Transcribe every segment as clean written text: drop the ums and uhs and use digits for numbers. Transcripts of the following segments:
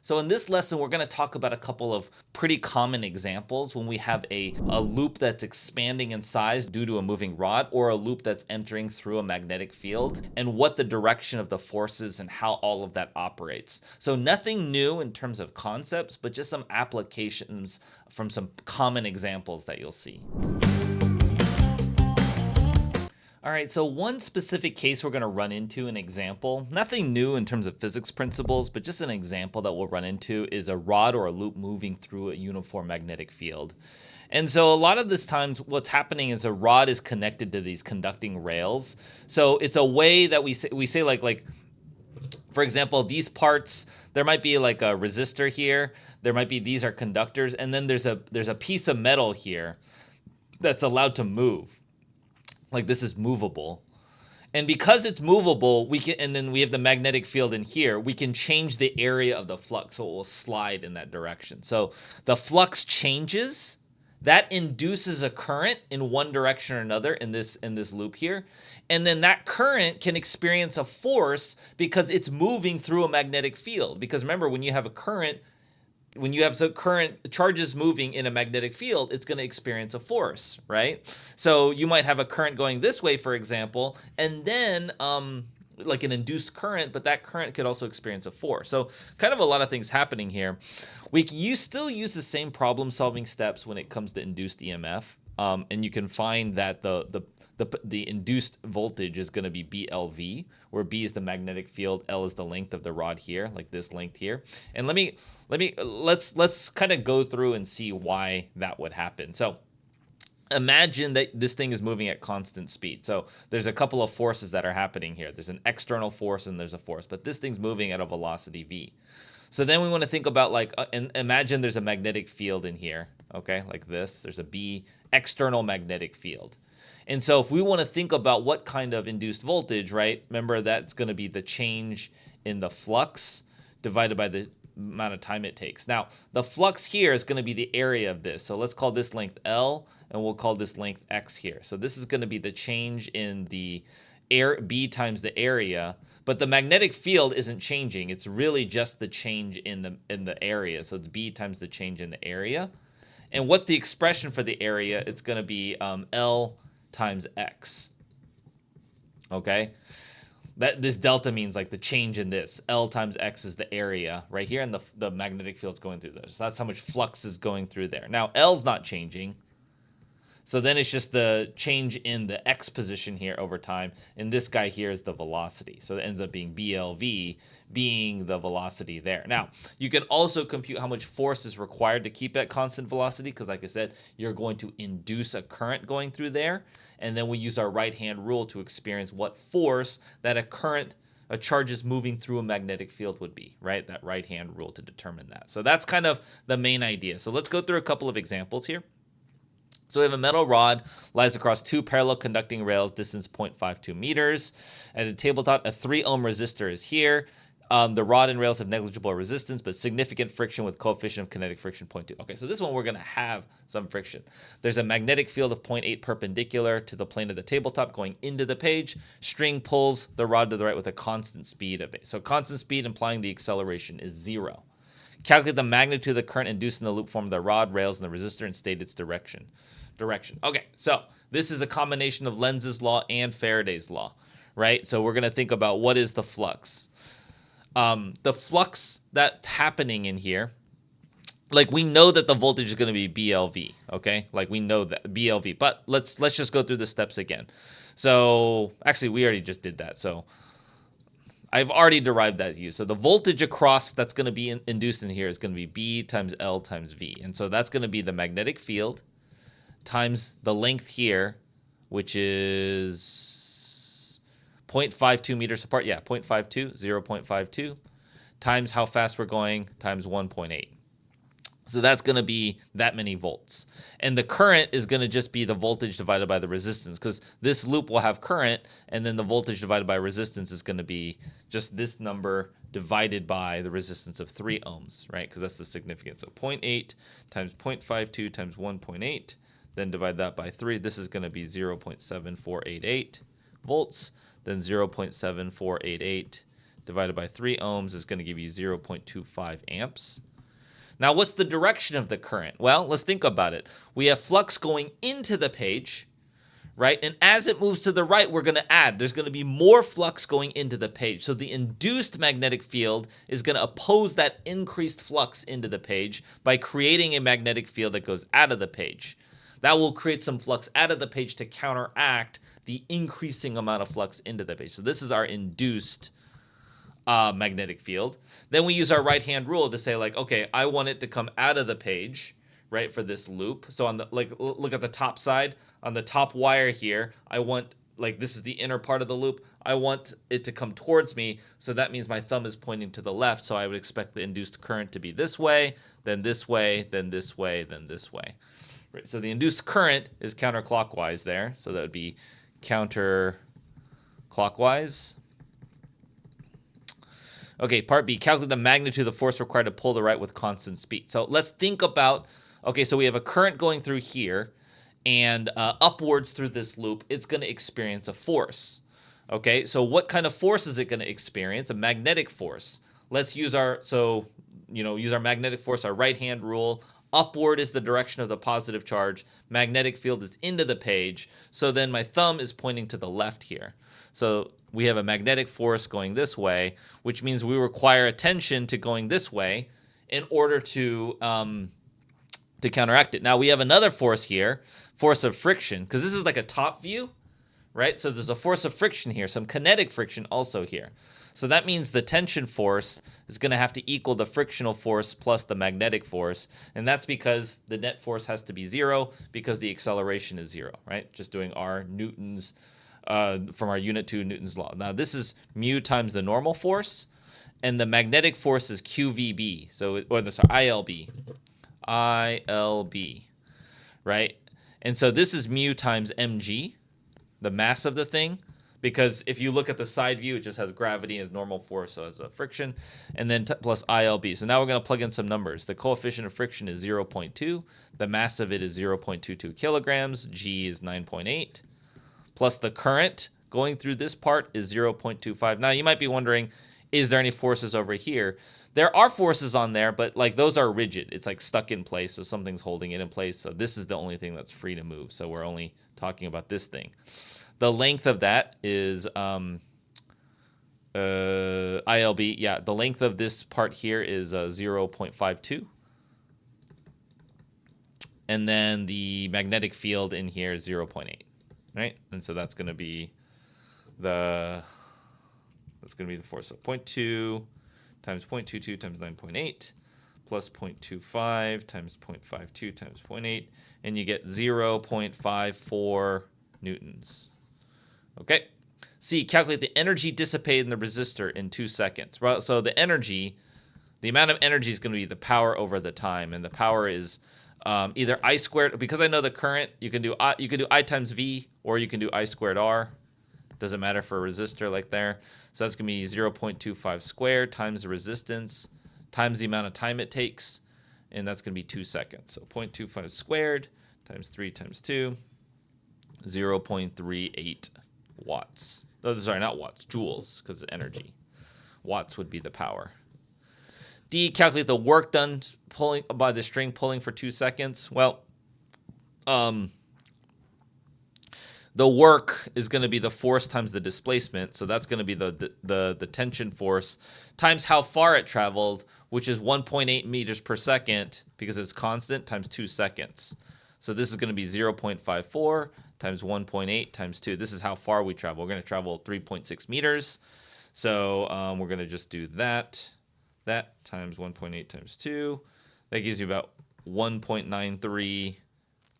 So in this lesson, we're going to talk about a couple of pretty common examples when we have a loop that's expanding in size due to a moving rod, or a loop that's entering through a magnetic field, and what the direction of the forces and how all of that operates. So nothing new in terms of concepts, but just some applications from some common examples that you'll see. All right, so one specific case we're going to run into, an example, nothing new in terms of physics principles, but just an example that we'll run into is a rod or a loop moving through a uniform magnetic field. And so a lot of this times what's happening is a rod is connected to these conducting rails. So it's a way that we say like for example, these parts, there might be like a resistor here, there might be, these are conductors, and then there's a piece of metal here that's allowed to move. Like this is movable. And because it's movable, we can, and then we have the magnetic field in here, we can change the area of the flux, so it will slide in that direction. So the flux changes, that induces a current in one direction or another in this loop here. And then that current can experience a force because it's moving through a magnetic field. Because remember, when you have a current, when you have some current charges moving in a magnetic field, it's going to experience a force, right? So you might have a current going this way, for example, and then like an induced current, but that current could also experience a force. So kind of a lot of things happening here. You still use the same problem solving steps when it comes to induced EMF, and you can find that the induced voltage is going to be BLV, where B is the magnetic field, L is the length of the rod here, like this length here. And let's kind of go through and see why that would happen. So imagine that this thing is moving at constant speed. So there's a couple of forces that are happening here. There's an external force and there's a force, but this thing's moving at a velocity v. So then we want to think about and imagine there's a magnetic field in here, okay, like this. There's a B external magnetic field. And so if we want to think about what kind of induced voltage, right, remember that's going to be the change in the flux divided by the amount of time it takes. Now, the flux here is going to be the area of this. So let's call this length L, and we'll call this length X here. So this is going to be the change in the B times the area, but the magnetic field isn't changing. It's really just the change in the area. So it's B times the change in the area. And what's the expression for the area? It's going to be L times X. Okay? This delta means like the change in this. L times X is the area right here, and the magnetic field's going through there. So that's how much flux is going through there. Now, L's not changing. So then it's just the change in the X position here over time. And this guy here is the velocity. So it ends up being BLV being the velocity there. Now, you can also compute how much force is required to keep at constant velocity, because like I said, you're going to induce a current going through there. And then we use our right-hand rule to experience what force that a charge is moving through a magnetic field would be, right? That right-hand rule to determine that. So that's kind of the main idea. So let's go through a couple of examples here. So we have a metal rod lies across two parallel conducting rails, distance 0.52 meters. At a tabletop, a 3 ohm resistor is here. The rod and rails have negligible resistance, but significant friction with coefficient of kinetic friction 0.2. Okay, so this one we're going to have some friction. There's a magnetic field of 0.8 perpendicular to the plane of the tabletop going into the page. String pulls the rod to the right with a constant speed of it. So constant speed implying the acceleration is 0. Calculate the magnitude of the current induced in the loop form of the rod, rails, and the resistor and state its direction. Okay, so this is a combination of Lenz's law and Faraday's law, right? So we're going to think about what is the flux. The flux that's happening in here, like we know that the voltage is going to be BLV, okay? Like we know that BLV, but let's just go through the steps again. So actually we already just did that. So I've already derived that u. So the voltage across that's going to be induced in here is going to be B times L times V. And so that's going to be the magnetic field times the length here, which is 0.52 meters apart. Yeah, 0.52, times how fast we're going, times 1.8. So that's going to be that many volts. And the current is going to just be the voltage divided by the resistance, because this loop will have current, and then the voltage divided by resistance is going to be just this number divided by the resistance of 3 ohms, right? Because that's the significance. So 0.8 times 0.52 times 1.8, then divide that by 3. This is going to be 0.7488 volts, then 0.7488 divided by 3 ohms is going to give you 0.25 amps. Now, what's the direction of the current? Well, let's think about it. We have flux going into the page, right? And as it moves to the right, we're going to add. There's going to be more flux going into the page. So the induced magnetic field is going to oppose that increased flux into the page by creating a magnetic field that goes out of the page. That will create some flux out of the page to counteract the increasing amount of flux into the page. So this is our induced magnetic field. Then we use our right-hand rule to say, like, okay, I want it to come out of the page, right, for this loop. So on the, like, look at the top side. On the top wire here, I want, like, this is the inner part of the loop. I want it to come towards me. So that means my thumb is pointing to the left. So I would expect the induced current to be this way, then this way, then this way, then this way. Right, so the induced current is counterclockwise there. So that would be counterclockwise. Okay, part B, calculate the magnitude of the force required to pull the right with constant speed. So let's think about, okay, so we have a current going through here, and upwards through this loop, it's going to experience a force. Okay, so what kind of force is it going to experience? A magnetic force. Let's use our, use our magnetic force, our right-hand rule. Upward is the direction of the positive charge. Magnetic field is into the page. So then my thumb is pointing to the left here. So we have a magnetic force going this way, which means we require attention to going this way in order to counteract it. Now we have another force here, force of friction, because this is like a top view, right? So there's a force of friction here, some kinetic friction also here. So that means the tension force is going to have to equal the frictional force plus the magnetic force. And that's because the net force has to be 0 because the acceleration is 0, right? Just doing our Newton's, from our unit 2 Newton's law. Now this is mu times the normal force, and the magnetic force is QVB. So, ILB. ILB, right? And so this is mu times mg, the mass of the thing, because if you look at the side view, it just has gravity as normal force, so as a friction, and then plus ILB. So now we're going to plug in some numbers. The coefficient of friction is 0.2. The mass of it is 0.22 kilograms. G is 9.8. Plus the current going through this part is 0.25. Now you might be wondering, is there any forces over here? There are forces on there, but like those are rigid. It's like stuck in place, so something's holding it in place. So this is the only thing that's free to move. So we're only talking about this thing. The length of that is ILB. Yeah, the length of this part here is 0.52. And then the magnetic field in here is 0.8, right? And so that's going to be the force. So 0.2 times 0.22 times 9.8 plus 0.25 times 0.52 times 0.8, and you get 0.54 newtons. Okay. C, calculate the energy dissipated in the resistor in 2 seconds. Well, so the amount of energy is going to be the power over the time, and the power is either I squared, because I know the current, you can do I times V, or you can do I squared R. Doesn't matter for a resistor like there. So that's going to be 0.25 squared times the resistance times the amount of time it takes, and that's going to be 2 seconds. So 0.25 squared times 3 times 2, 0.38 watts. Oh, sorry, not watts, joules, because of energy. Watts would be the power. D, calculate the work done pulling by the string pulling for 2 seconds. Well, the work is going to be the force times the displacement, so that's going to be the tension force times how far it traveled, which is 1.8 meters per second because it's constant, times 2 seconds. So this is going to be 0.54 times 1.8 times 2. This is how far we travel. We're going to travel 3.6 meters. So we're going to just do that times 1.8 times 2. That gives you about 1.93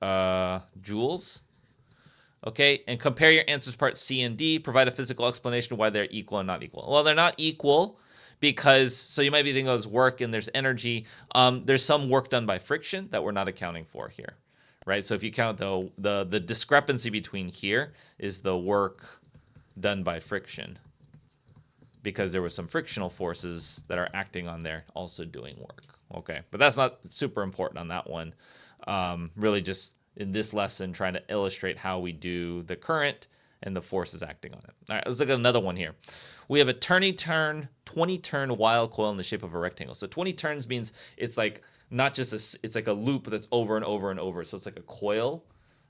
joules. Okay, and compare your answers part C and D. Provide a physical explanation of why they're equal and not equal. Well, they're not equal because, so you might be thinking there's work and there's energy. There's some work done by friction that we're not accounting for here, right? So if you count the discrepancy between here is the work done by friction, because there were some frictional forces that are acting on there also doing work. Okay, but that's not super important on that one. Really just in this lesson trying to illustrate how we do the current and the force is acting on it. All right, let's look at another one here. We have a 20-turn wire coil in the shape of a rectangle. So 20 turns means it's like not just it's like a loop that's over and over and over. So it's like a coil,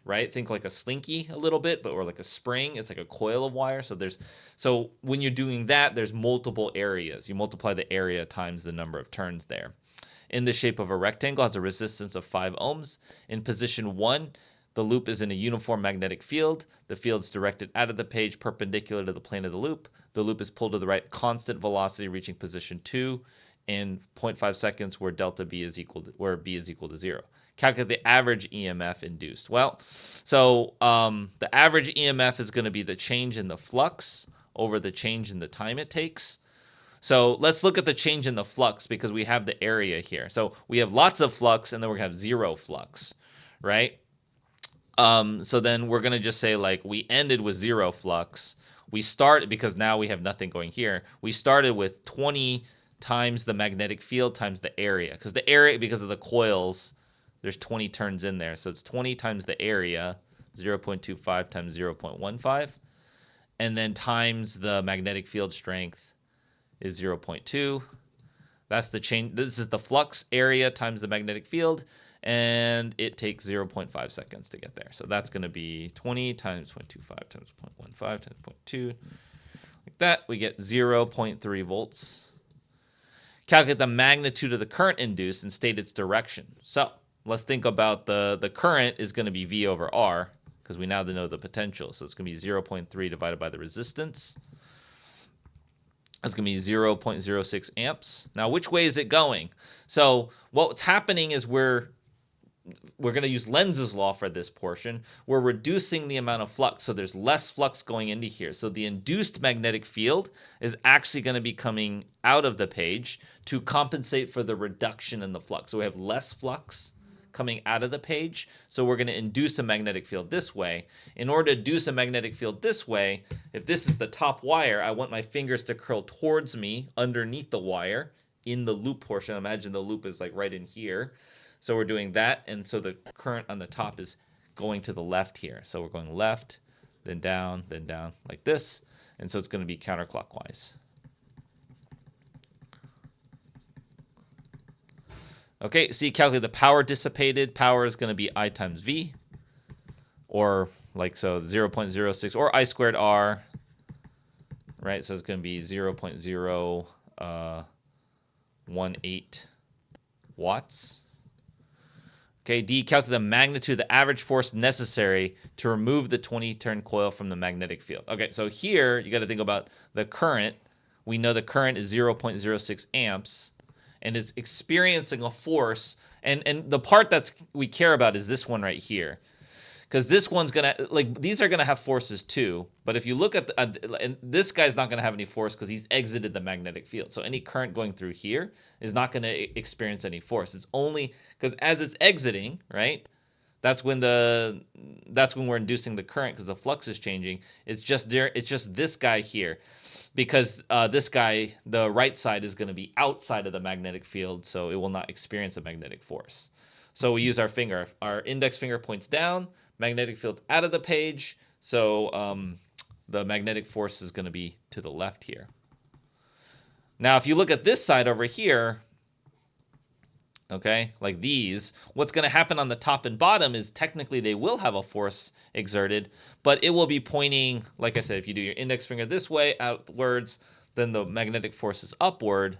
right? Think like a slinky a little bit, or like a spring. It's like a coil of wire. So when you're doing that, there's multiple areas. You multiply the area times the number of turns there. In the shape of a rectangle, has a resistance of 5 ohms. In position 1, the loop is in a uniform magnetic field. The field is directed out of the page perpendicular to the plane of the loop. The loop is pulled to the right constant velocity, reaching position 2 in 0.5 seconds, where B is equal to 0. Calculate the average EMF induced. Well, so the average EMF is going to be the change in the flux over the change in the time it takes. So let's look at the change in the flux, because we have the area here. So we have lots of flux, and then we're going to have zero flux, right? So then we're going to just say, like, we ended with zero flux. We start, because now we have nothing going here. We started with 20 times the magnetic field times the area, because the area, because of the coils, there's 20 turns in there. So it's 20 times the area, 0.25 times 0.15, and then times the magnetic field strength is 0.2. That's the change. This is the flux area times the magnetic field, and it takes 0.5 seconds to get there. So that's going to be 20 times 0.25 times 0.15 times 0.2. Like that, we get 0.3 volts. Calculate the magnitude of the current induced and state its direction. So let's think about the current is going to be V over R, because we now know the potential. So it's going to be 0.3 divided by the resistance. That's going to be 0.06 amps. Now, which way is it going? So what's happening is we're going to use Lenz's law for this portion. We're reducing the amount of flux, so there's less flux going into here. So the induced magnetic field is actually going to be coming out of the page to compensate for the reduction in the flux. So we have less flux coming out of the page, so we're going to induce a magnetic field this way. In order to induce a magnetic field this way, if this is the top wire, I want my fingers to curl towards me underneath the wire in the loop portion. Imagine the loop is like right in here. So we're doing that, and so the current on the top is going to the left here. So we're going left, then down, like this, and so it's going to be counterclockwise. Okay, so you calculate the power dissipated. Power is going to be I times V, or like so 0.06, or I squared R, right? So it's going to be 0.018 watts. Okay, D, calculate the magnitude of the average force necessary to remove the 20-turn coil from the magnetic field. Okay, so here you got to think about the current. We know the current is 0.06 amps. And is experiencing a force, and the part that's we care about is this one right here, because this one's gonna, like, these are gonna have forces too. But if you look at and this guy's not gonna have any force because he's exited the magnetic field. So any current going through here is not gonna experience any force. It's only because as it's exiting, right? That's when we're inducing the current, because the flux is changing. It's just this guy here. Because this guy, the right side, is going to be outside of the magnetic field, so it will not experience a magnetic force. So we use our finger. Our index finger points down, magnetic field's out of the page, so the magnetic force is going to be to the left here. Now, if you look at this side over here, okay, like these, what's going to happen on the top and bottom is technically they will have a force exerted, but it will be pointing, like I said, if you do your index finger this way outwards, then the magnetic force is upward.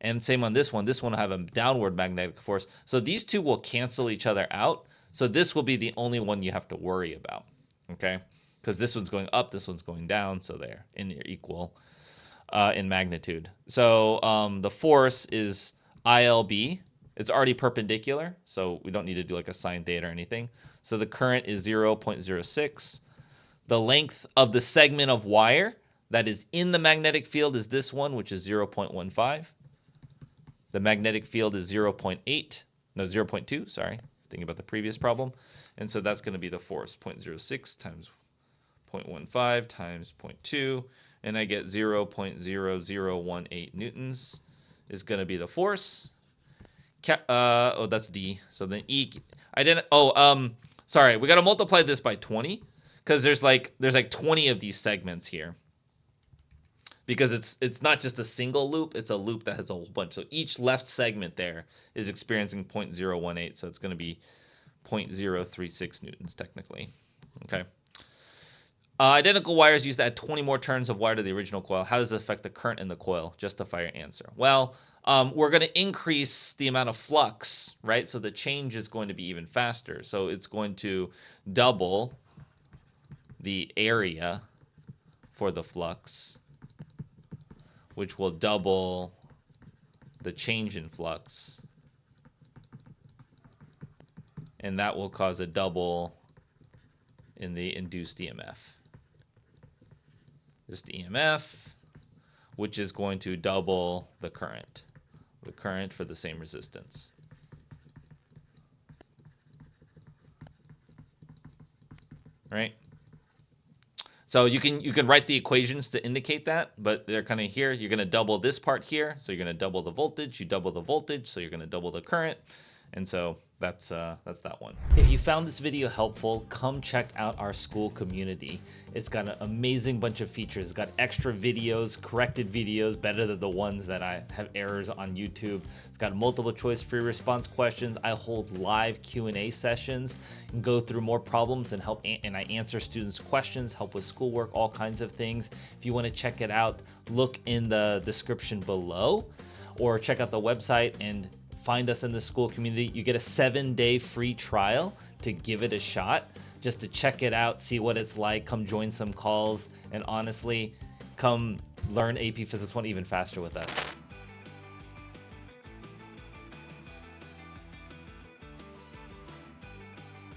And same on this one. This one will have a downward magnetic force. So these two will cancel each other out. So this will be the only one you have to worry about, okay? Because this one's going up, this one's going down, so they're equal in magnitude. So the force is ILB. It's already perpendicular, so we don't need to do like a sine theta or anything. So the current is 0.06. The length of the segment of wire that is in the magnetic field is this one, which is 0.15. The magnetic field is 0.2, sorry. Thinking about the previous problem. And so that's going to be the force, 0.06 times 0.15 times 0.2, and I get 0.0018 newtons is going to be the force. That's D. So then E, sorry, we got to multiply this by 20, because there's like 20 of these segments here. Because it's not just a single loop, it's a loop that has a whole bunch. So each left segment there is experiencing 0.018, so it's going to be 0.036 newtons technically. Okay. Identical wires used to add 20 more turns of wire to the original coil. How does it affect the current in the coil? Justify your answer. Well, we're going to increase the amount of flux, right? So the change is going to be even faster. So it's going to double the area for the flux, which will double the change in flux. And that will cause a double in the induced EMF. Just EMF, which is going to double the current for the same resistance. Right? So you can write the equations to indicate that, but they're kind of here. You're going to double this part here, so you're going to double the voltage. You double the voltage, so you're going to double the current, and so that's that one. If you found this video helpful, come check out our school community. It's got an amazing bunch of features. It's got extra videos, corrected videos, better than the ones that I have errors on YouTube. It's got multiple choice free response questions. I hold live Q&A sessions and go through more problems and I answer students' questions, help with schoolwork, all kinds of things. If you want to check it out, look in the description below or check out the website and find us in the school community. You get a 7-day free trial to give it a shot, just to check it out, see what it's like, come join some calls, and honestly, come learn AP Physics 1 even faster with us.